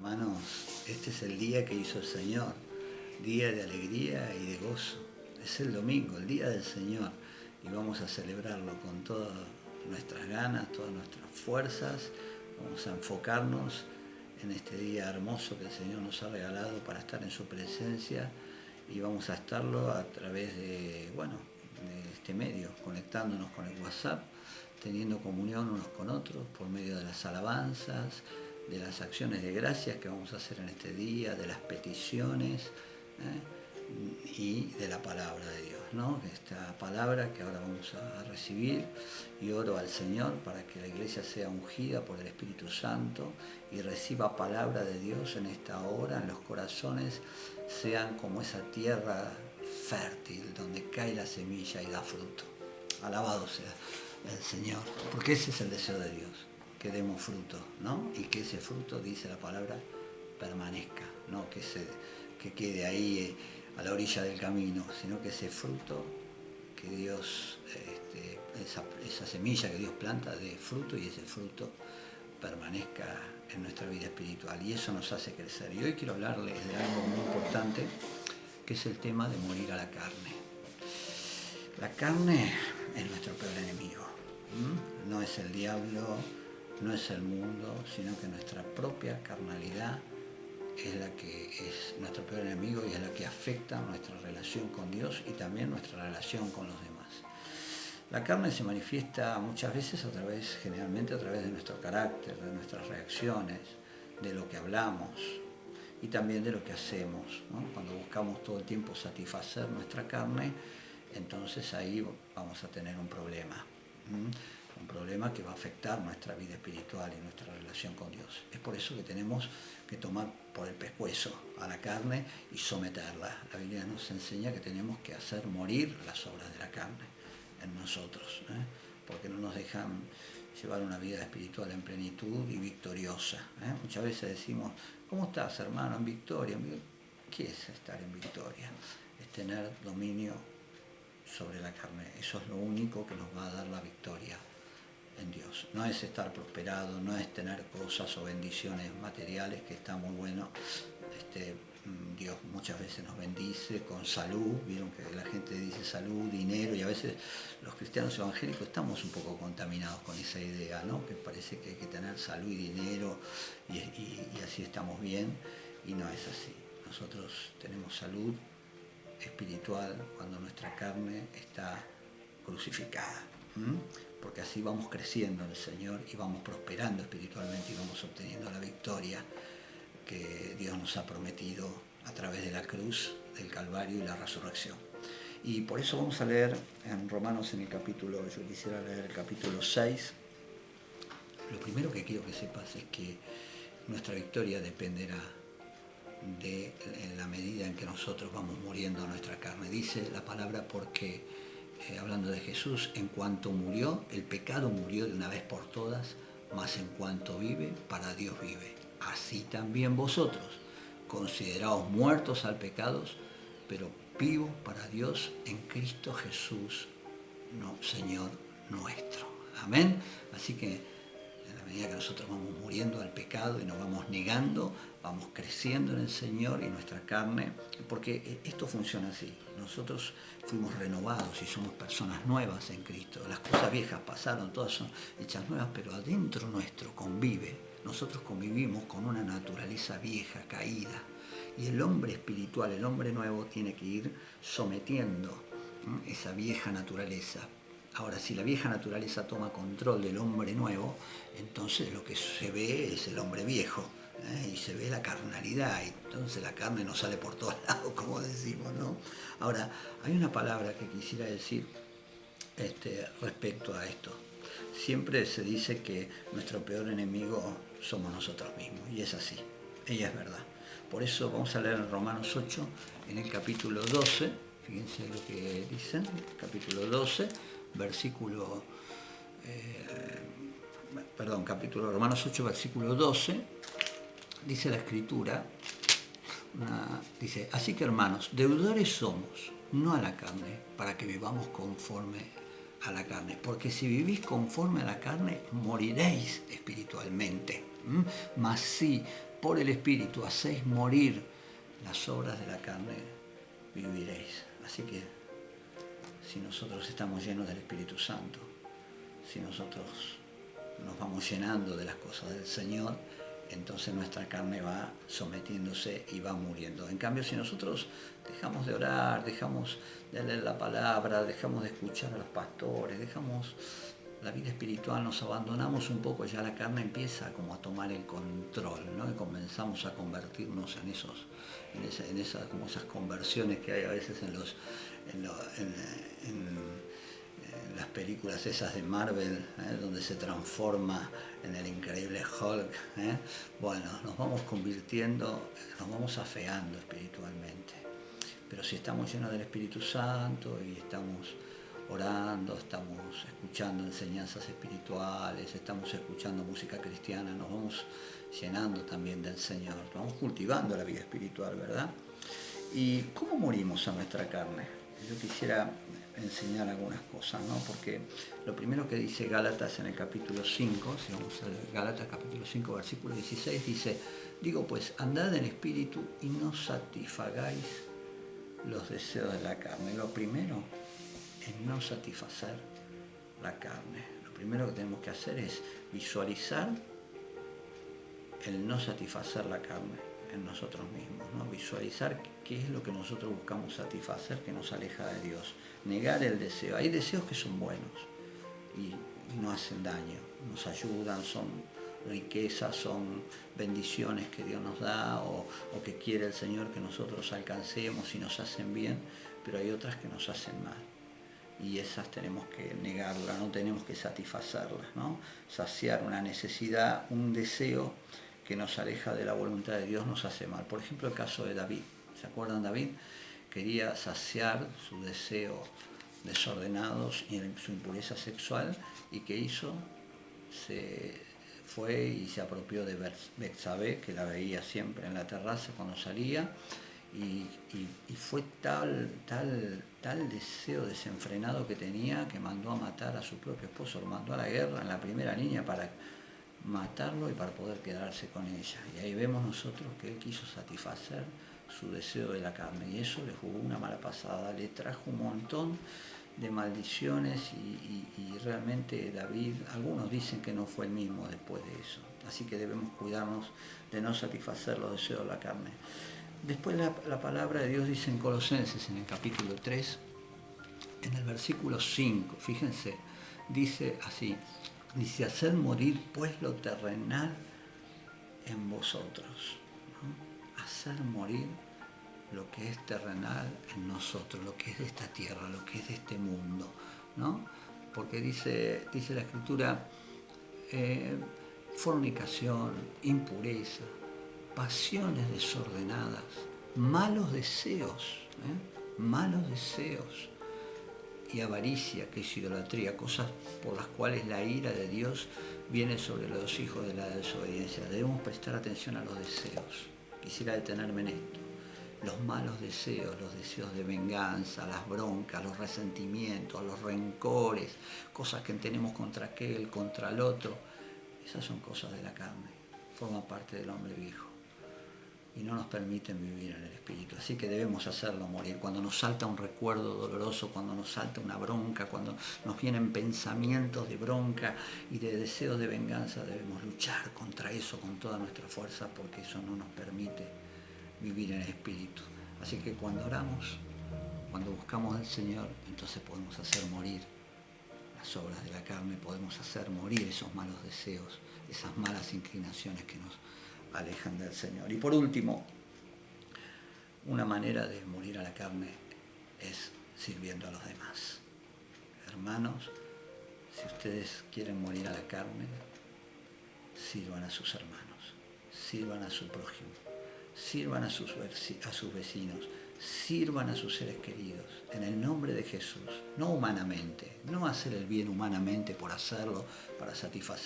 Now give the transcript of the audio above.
Hermanos, este es el día que hizo el Señor, día de alegría y de gozo. Es el domingo, el día del Señor, y vamos a celebrarlo con todas nuestras ganas, todas nuestras fuerzas. Vamos a enfocarnos en este día hermoso que el Señor nos ha regalado para estar en su presencia, y vamos a estarlo a través de este medio, conectándonos con el WhatsApp, teniendo comunión unos con otros por medio de las alabanzas, de las acciones de gracias que vamos a hacer en este día, de las peticiones y de la palabra de Dios, ¿no? Esta palabra que ahora vamos a recibir, y oro al Señor para que la iglesia sea ungida por el Espíritu Santo y reciba palabra de Dios en esta hora, en los corazones, sean como esa tierra fértil donde cae la semilla y da fruto. Alabado sea el Señor, porque ese es el deseo de Dios, que demos fruto, ¿no? Y que ese fruto, dice la palabra, permanezca, no que quede ahí a la orilla del camino, sino que ese fruto que Dios, esa semilla que Dios planta, dé fruto, y ese fruto permanezca en nuestra vida espiritual, y eso nos hace crecer. Y hoy quiero hablarles de algo muy importante, que es el tema de morir a la carne. La carne es nuestro peor enemigo. No es el diablo, no es el mundo, sino que nuestra propia carnalidad es la que es nuestro peor enemigo, y es la que afecta nuestra relación con Dios y también nuestra relación con los demás. La carne se manifiesta muchas veces generalmente a través de nuestro carácter, de nuestras reacciones, de lo que hablamos y también de lo que hacemos, ¿no? Cuando buscamos todo el tiempo satisfacer nuestra carne, entonces ahí vamos a tener un problema. Un problema que va a afectar nuestra vida espiritual y nuestra relación con Dios. Es por eso que tenemos que tomar por el pescuezo a la carne y someterla. La Biblia nos enseña que tenemos que hacer morir las obras de la carne en nosotros, porque no nos dejan llevar una vida espiritual en plenitud y victoriosa. Muchas veces decimos: ¿cómo estás, hermano? En victoria. ¿Qué es estar en victoria? Es tener dominio sobre la carne. Eso es lo único que nos va a dar la victoria en Dios. No es estar prosperado, no es tener cosas o bendiciones materiales, que está muy bueno. Dios muchas veces nos bendice con salud. Vieron que la gente dice salud, dinero, y a veces los cristianos evangélicos estamos un poco contaminados con esa idea, ¿no? Que parece que hay que tener salud y dinero y así estamos bien, y no es así. Nosotros tenemos salud espiritual cuando nuestra carne está crucificada, porque así vamos creciendo en el Señor y vamos prosperando espiritualmente y vamos obteniendo la victoria que Dios nos ha prometido a través de la cruz, del Calvario y la resurrección. Y por eso vamos a leer en Romanos, yo quisiera leer el capítulo 6. Lo primero que quiero que sepas es que nuestra victoria dependerá en la medida en que nosotros vamos muriendo a nuestra carne. Dice la palabra, porque hablando de Jesús, en cuanto murió, el pecado murió de una vez por todas, mas en cuanto vive, para Dios vive. Así también vosotros, consideraos muertos al pecado, pero vivos para Dios en Cristo Jesús, Señor nuestro. Amén. Así que en la medida que nosotros vamos muriendo al pecado y nos vamos negando, vamos creciendo en el Señor, y nuestra carne, porque esto funciona así. Nosotros fuimos renovados y somos personas nuevas en Cristo. Las cosas viejas pasaron, todas son hechas nuevas, pero adentro nuestro nosotros convivimos con una naturaleza vieja, caída. Y el hombre espiritual, el hombre nuevo, tiene que ir sometiendo esa vieja naturaleza. Ahora, si la vieja naturaleza toma control del hombre nuevo, entonces lo que se ve es el hombre viejo, y se ve la carnalidad, y entonces la carne nos sale por todos lados, como decimos, ¿no? Ahora, hay una palabra que quisiera decir respecto a esto. Siempre se dice que nuestro peor enemigo somos nosotros mismos, y es así, ella es verdad. Por eso vamos a leer en Romanos 8, en el capítulo 12, fíjense lo que dicen, capítulo 12, Romanos 8, versículo 12, dice la Escritura, dice: así que, hermanos, deudores somos, no a la carne, para que vivamos conforme a la carne, porque si vivís conforme a la carne, moriréis espiritualmente. Mas si por el Espíritu hacéis morir las obras de la carne, viviréis. Así que si nosotros estamos llenos del Espíritu Santo, si nosotros nos vamos llenando de las cosas del Señor, entonces nuestra carne va sometiéndose y va muriendo. En cambio, si nosotros dejamos de orar, dejamos de leer la palabra, dejamos de escuchar a los pastores, dejamos la vida espiritual, nos abandonamos un poco, ya la carne empieza como a tomar el control, ¿no? Y comenzamos a convertirnos en esas conversiones que hay a veces en las películas esas de Marvel, donde se transforma en el increíble Hulk. Bueno, nos vamos convirtiendo, nos vamos afeando espiritualmente. Pero si estamos llenos del Espíritu Santo y estamos orando, estamos escuchando enseñanzas espirituales, estamos escuchando música cristiana, nos vamos llenando también del Señor, vamos cultivando la vida espiritual, ¿verdad? ¿Y cómo morimos a nuestra carne? Yo quisiera enseñar algunas cosas, ¿no? Porque lo primero que dice Gálatas en el capítulo 5, si vamos a Gálatas capítulo 5, versículo 16, dice: digo pues, andad en espíritu y no satisfagáis los deseos de la carne. Lo primero es no satisfacer la carne. Lo primero que tenemos que hacer es visualizar el no satisfacer la carne en nosotros mismos, ¿no? Visualizar qué es lo que nosotros buscamos satisfacer que nos aleja de Dios. Negar el deseo. Hay deseos que son buenos y no hacen daño, nos ayudan, son riquezas, son bendiciones que Dios nos da o que quiere el Señor que nosotros alcancemos y nos hacen bien, pero hay otras que nos hacen mal. Y esas tenemos que negarlas, no tenemos que satisfacerlas, ¿no? Saciar una necesidad, un deseo que nos aleja de la voluntad de Dios nos hace mal. Por ejemplo, el caso de David. ¿Se acuerdan? David quería saciar su deseo desordenados y su impureza sexual, y ¿qué hizo? Se fue y se apropió de Betsabé, que la veía siempre en la terraza cuando salía, y fue tal deseo desenfrenado que tenía que mandó a matar a su propio esposo, lo mandó a la guerra en la primera línea para matarlo y para poder quedarse con ella. Y ahí vemos nosotros que él quiso satisfacer su deseo de la carne, y eso le jugó una mala pasada, le trajo un montón de maldiciones, y realmente David, algunos dicen que no fue el mismo después de eso. Así que debemos cuidarnos de no satisfacer los deseos de la carne. Después la palabra de Dios dice en Colosenses, en el capítulo 3, en el versículo 5, fíjense, dice así, dice: hacer morir pues lo terrenal en vosotros, ¿no? Hacer morir lo que es terrenal en nosotros, lo que es de esta tierra, lo que es de este mundo, ¿no? Porque dice la Escritura, fornicación, impureza, pasiones desordenadas, malos deseos y avaricia, que es idolatría, cosas por las cuales la ira de Dios viene sobre los hijos de la desobediencia. Debemos prestar atención a los deseos. Quisiera detenerme en esto. Los malos deseos, los deseos de venganza, las broncas, los resentimientos, los rencores, cosas que tenemos contra aquel, contra el otro, esas son cosas de la carne, forman parte del hombre viejo y no nos permiten vivir en el Espíritu. Así que debemos hacerlo morir. Cuando nos salta un recuerdo doloroso, cuando nos salta una bronca, cuando nos vienen pensamientos de bronca y de deseos de venganza, debemos luchar contra eso con toda nuestra fuerza, porque eso no nos permite vivir en el Espíritu. Así que cuando oramos, cuando buscamos al Señor, entonces podemos hacer morir las obras de la carne, podemos hacer morir esos malos deseos, esas malas inclinaciones que nos alejan del Señor. Y por último, una manera de morir a la carne es sirviendo a los demás. Hermanos, si ustedes quieren morir a la carne, sirvan a sus hermanos, sirvan a su prójimo, sirvan a sus vecinos, sirvan a sus seres queridos, en el nombre de Jesús, no humanamente, no hacer el bien humanamente por hacerlo, para satisfacer